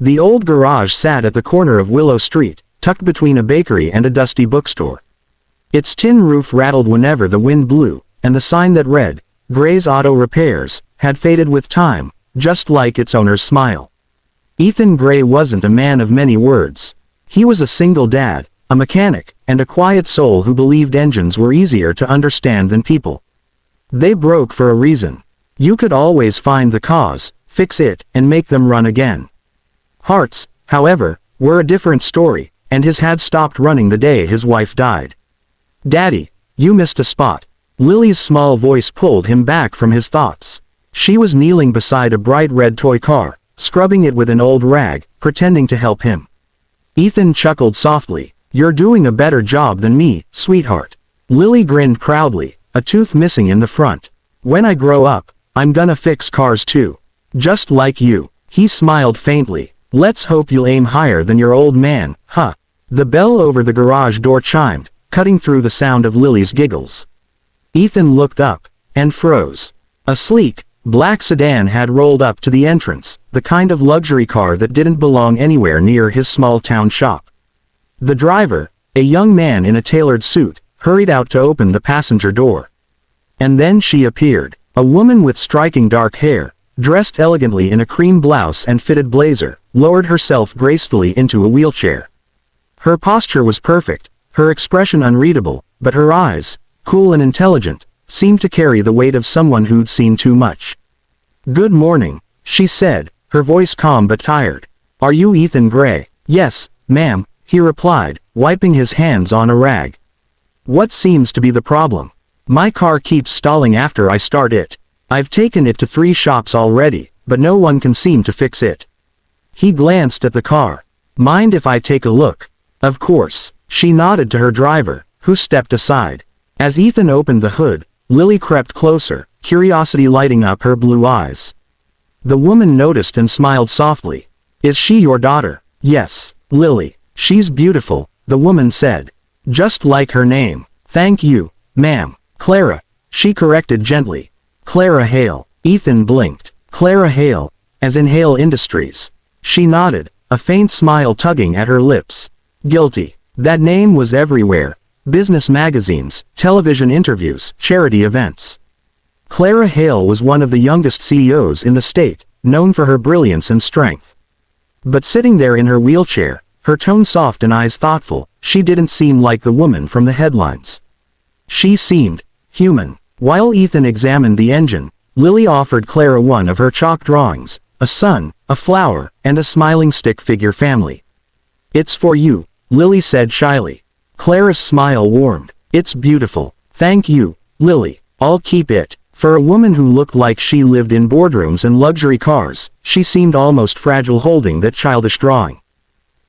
The old garage sat at the corner of Willow Street, tucked between a bakery and a dusty bookstore. Its tin roof rattled whenever the wind blew, and the sign that read, "Gray's Auto Repairs," had faded with time, just like its owner's smile. Ethan Gray wasn't a man of many words. He was a single dad, a mechanic, and a quiet soul who believed engines were easier to understand than people. They broke for a reason. You could always find the cause, fix it, and make them run again. Hearts, however, were a different story, and his had stopped running the day his wife died. "Daddy, you missed a spot." Lily's small voice pulled him back from his thoughts. She was kneeling beside a bright red toy car, scrubbing it with an old rag, pretending to help him. Ethan chuckled softly. "You're doing a better job than me, sweetheart." Lily grinned proudly, a tooth missing in the front. "When I grow up, I'm gonna fix cars too. Just like you." He smiled faintly. "Let's hope you'll aim higher than your old man, huh?" The bell over the garage door chimed, cutting through the sound of Lily's giggles. Ethan looked up, and froze. A sleek, black sedan had rolled up to the entrance, the kind of luxury car that didn't belong anywhere near his small-town shop. The driver, a young man in a tailored suit, hurried out to open the passenger door. And then she appeared, a woman with striking dark hair, dressed elegantly in a cream blouse and fitted blazer, lowered herself gracefully into a wheelchair. Her posture was perfect, her expression unreadable, but her eyes, cool and intelligent, seemed to carry the weight of someone who'd seen too much. "Good morning," she said, her voice calm but tired. "Are you Ethan Gray?" "Yes, ma'am," he replied, wiping his hands on a rag. "What seems to be the problem?" "My car keeps stalling after I start it. I've taken it to 3 shops already, but no one can seem to fix it." He glanced at the car. "Mind if I take a look?" "Of course." She nodded to her driver, who stepped aside. As Ethan opened the hood, Lily crept closer, curiosity lighting up her blue eyes. The woman noticed and smiled softly. "Is she your daughter?" "Yes, Lily. She's beautiful," the woman said. "Just like her name." "Thank you, ma'am." "Clara," she corrected gently. "Clara Hale." Ethan blinked. "Clara Hale, as in Hale Industries." She nodded, a faint smile tugging at her lips. Guilty. That name was everywhere. Business magazines, television interviews, charity events. Clara Hale was one of the youngest CEOs in the state, known for her brilliance and strength. But sitting there in her wheelchair, her tone soft and eyes thoughtful, she didn't seem like the woman from the headlines. She seemed human. While Ethan examined the engine, Lily offered Clara one of her chalk drawings, a sun, a flower, and a smiling stick figure family. "It's for you," Lily said shyly. Clara's smile warmed. "It's beautiful. Thank you, Lily. I'll keep it." For a woman who looked like she lived in boardrooms and luxury cars, she seemed almost fragile holding that childish drawing.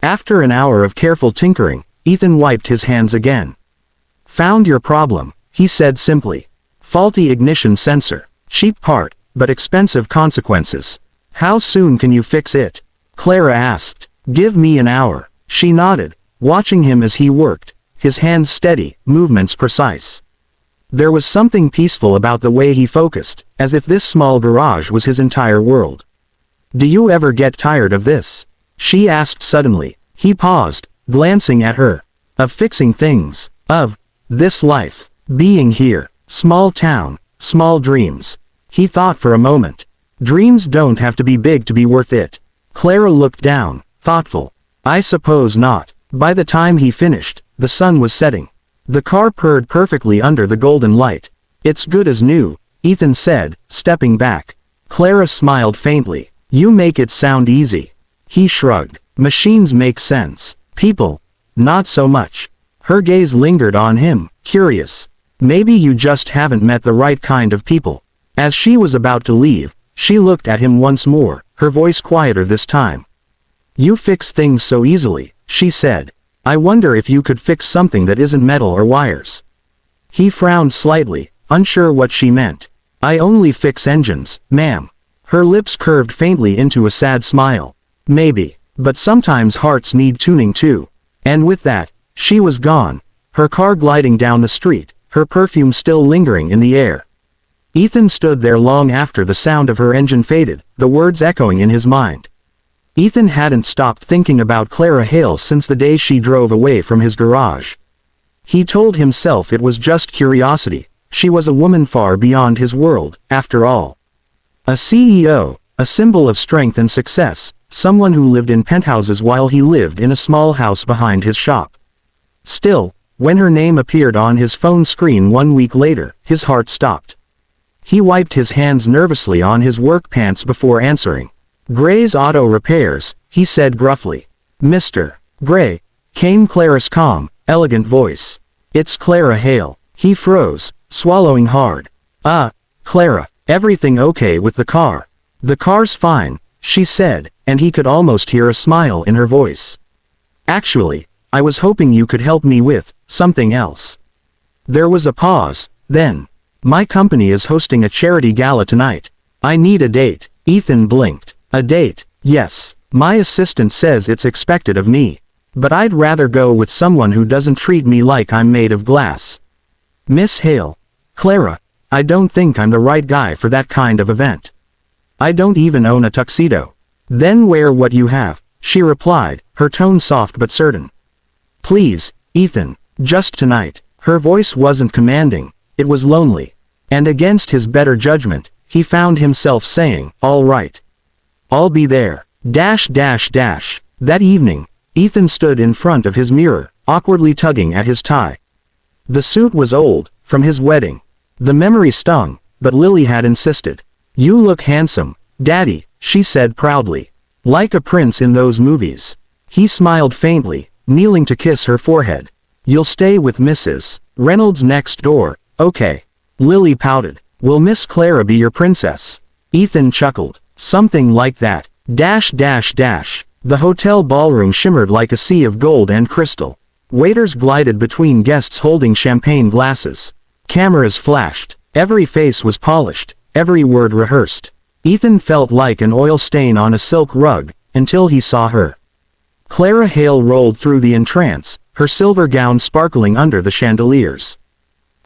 After an hour of careful tinkering, Ethan wiped his hands again. "Found your problem," he said simply. "Faulty ignition sensor. Cheap part, but expensive consequences." "How soon can you fix it?" Clara asked. "Give me an hour." She nodded, watching him as he worked, his hands steady, movements precise. There was something peaceful about the way he focused, as if this small garage was his entire world. "Do you ever get tired of this?" she asked suddenly. He paused, glancing at her. "Of fixing things. Of this life. Being here. Small town. Small dreams." He thought for a moment. "Dreams don't have to be big to be worth it." Clara looked down, thoughtful. "I suppose not." By the time he finished, the sun was setting. The car purred perfectly under the golden light. "It's good as new," Ethan said, stepping back. Clara smiled faintly. "You make it sound easy." He shrugged. "Machines make sense. People, not so much." Her gaze lingered on him, curious. "Maybe you just haven't met the right kind of people." As she was about to leave, she looked at him once more, her voice quieter this time. "You fix things so easily," she said. "I wonder if you could fix something that isn't metal or wires." He frowned slightly, unsure what she meant. "I only fix engines, ma'am." Her lips curved faintly into a sad smile. "Maybe, but sometimes hearts need tuning too." And with that, she was gone, her car gliding down the street, her perfume still lingering in the air. Ethan stood there long after the sound of her engine faded, the words echoing in his mind. Ethan hadn't stopped thinking about Clara Hale since the day she drove away from his garage. He told himself it was just curiosity. She was a woman far beyond his world, after all. A CEO, a symbol of strength and success, someone who lived in penthouses while he lived in a small house behind his shop. Still, when her name appeared on his phone screen 1 week later, his heart stopped. He wiped his hands nervously on his work pants before answering. "Gray's Auto Repairs," he said gruffly. "Mr. Gray," came Clara's calm, elegant voice. "It's Clara Hale." He froze, swallowing hard. Clara, everything okay with the car?" "The car's fine," she said, and he could almost hear a smile in her voice. "Actually, I was hoping you could help me with something else." There was a pause, then, "My company is hosting a charity gala tonight. I need a date." Ethan blinked. "A date? Yes. My assistant says it's expected of me. But I'd rather go with someone who doesn't treat me like I'm made of glass." "Miss Hale." "Clara, I don't think I'm the right guy for that kind of event. I don't even own a tuxedo." "Then wear what you have," she replied, her tone soft but certain. "Please, Ethan, just tonight." Her voice wasn't commanding, it was lonely. And against his better judgment, he found himself saying, "All right. I'll be there." That evening, Ethan stood in front of his mirror, awkwardly tugging at his tie. The suit was old, from his wedding. The memory stung, but Lily had insisted. "You look handsome, Daddy," she said proudly. "Like a prince in those movies." He smiled faintly, kneeling to kiss her forehead. "You'll stay with Mrs. Reynolds next door, okay?" Lily pouted. "Will Miss Clara be your princess?" Ethan chuckled. "Something like that. The hotel ballroom shimmered like a sea of gold and crystal. Waiters glided between guests holding champagne glasses. Cameras flashed. Every face was polished, every word rehearsed. Ethan felt like an oil stain on a silk rug, until he saw her. Clara Hale rolled through the entrance, her silver gown sparkling under the chandeliers.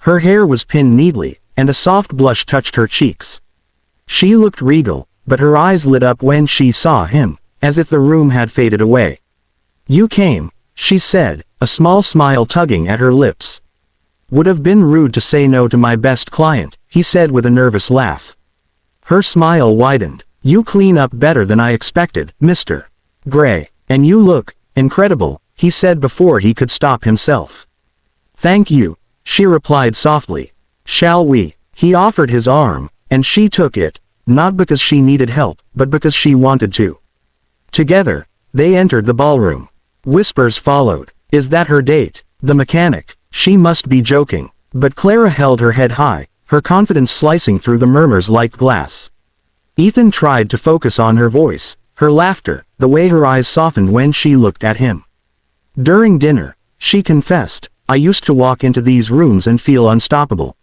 Her hair was pinned neatly, and a soft blush touched her cheeks. She looked regal, but her eyes lit up when she saw him, as if the room had faded away. "You came," she said, a small smile tugging at her lips. "Would have been rude to say no to my best client," he said with a nervous laugh. Her smile widened. "You clean up better than I expected, Mr. Gray. And you look incredible," he said before he could stop himself. "Thank you," she replied softly. "Shall we?" He offered his arm, and she took it, not because she needed help, but because she wanted to. Together, they entered the ballroom. Whispers followed. "Is that her date? The mechanic? She must be joking." But Clara held her head high, her confidence slicing through the murmurs like glass. Ethan tried to focus on her voice, her laughter, the way her eyes softened when she looked at him. During dinner, she confessed, "I used to walk into these rooms and feel unstoppable.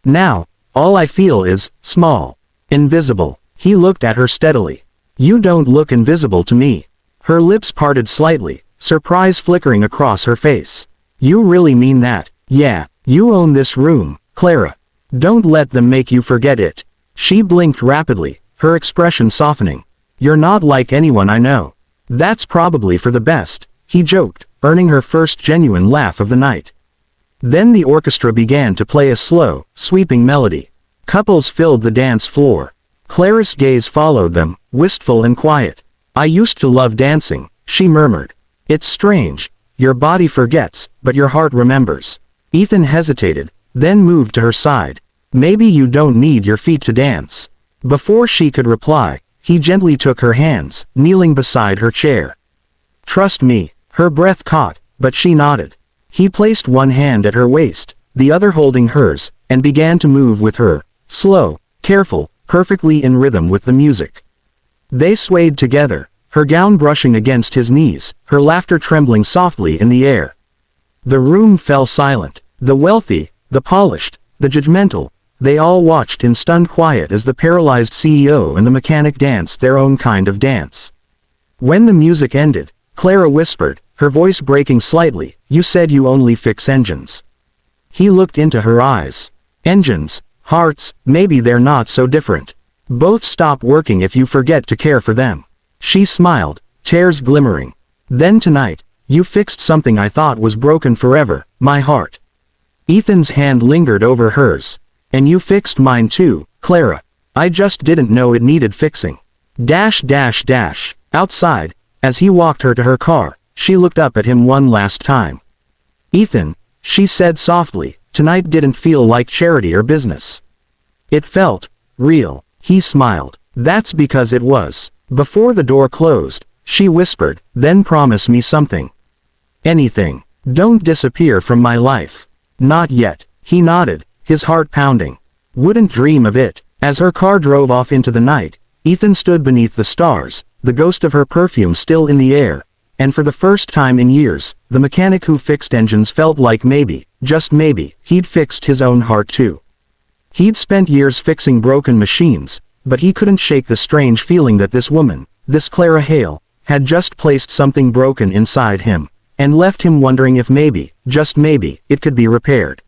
Now, all I feel is small. Invisible." He looked at her steadily. "You don't look invisible to me." Her lips parted slightly, surprise flickering across her face. "You really mean that?" "Yeah, you own this room, Clara. Don't let them make you forget it." She blinked rapidly, her expression softening. "You're not like anyone I know." "That's probably for the best," he joked, earning her first genuine laugh of the night. Then the orchestra began to play a slow, sweeping melody. Couples filled the dance floor. Clara's gaze followed them, wistful and quiet. "I used to love dancing," she murmured. "It's strange. Your body forgets, but your heart remembers." Ethan hesitated, then moved to her side. "Maybe you don't need your feet to dance." Before she could reply, he gently took her hands, kneeling beside her chair. "Trust me." Her breath caught, but she nodded. He placed one hand at her waist, the other holding hers, and began to move with her, slow, careful, perfectly in rhythm with the music. They swayed together, her gown brushing against his knees, her laughter trembling softly in the air. The room fell silent. The wealthy, the polished, the judgmental, they all watched in stunned quiet as the paralyzed CEO and the mechanic danced their own kind of dance. When the music ended, Clara whispered, her voice breaking slightly, "You said you only fix engines." He looked into her eyes. "Engines, hearts, maybe they're not so different. Both stop working if you forget to care for them." She smiled, tears glimmering. Then tonight, you fixed something I thought was broken forever, my heart. Ethan's hand lingered over hers. And you fixed mine too, Clara. I just didn't know it needed fixing. Outside, as he walked her to her car, she looked up at him one last time. Ethan, she said softly, tonight didn't feel like charity or business. It felt real. He smiled. That's because it was. Before the door closed, she whispered, then promise me something. Anything. Don't disappear from my life. Not yet. He nodded, his heart pounding. Wouldn't dream of it. As her car drove off into the night, Ethan stood beneath the stars, the ghost of her perfume still in the air, and for the first time in years, the mechanic who fixed engines felt like maybe, just maybe, he'd fixed his own heart too. He'd spent years fixing broken machines, but he couldn't shake the strange feeling that this woman, this Clara Hale, had just placed something broken inside him, and left him wondering if maybe, just maybe, it could be repaired.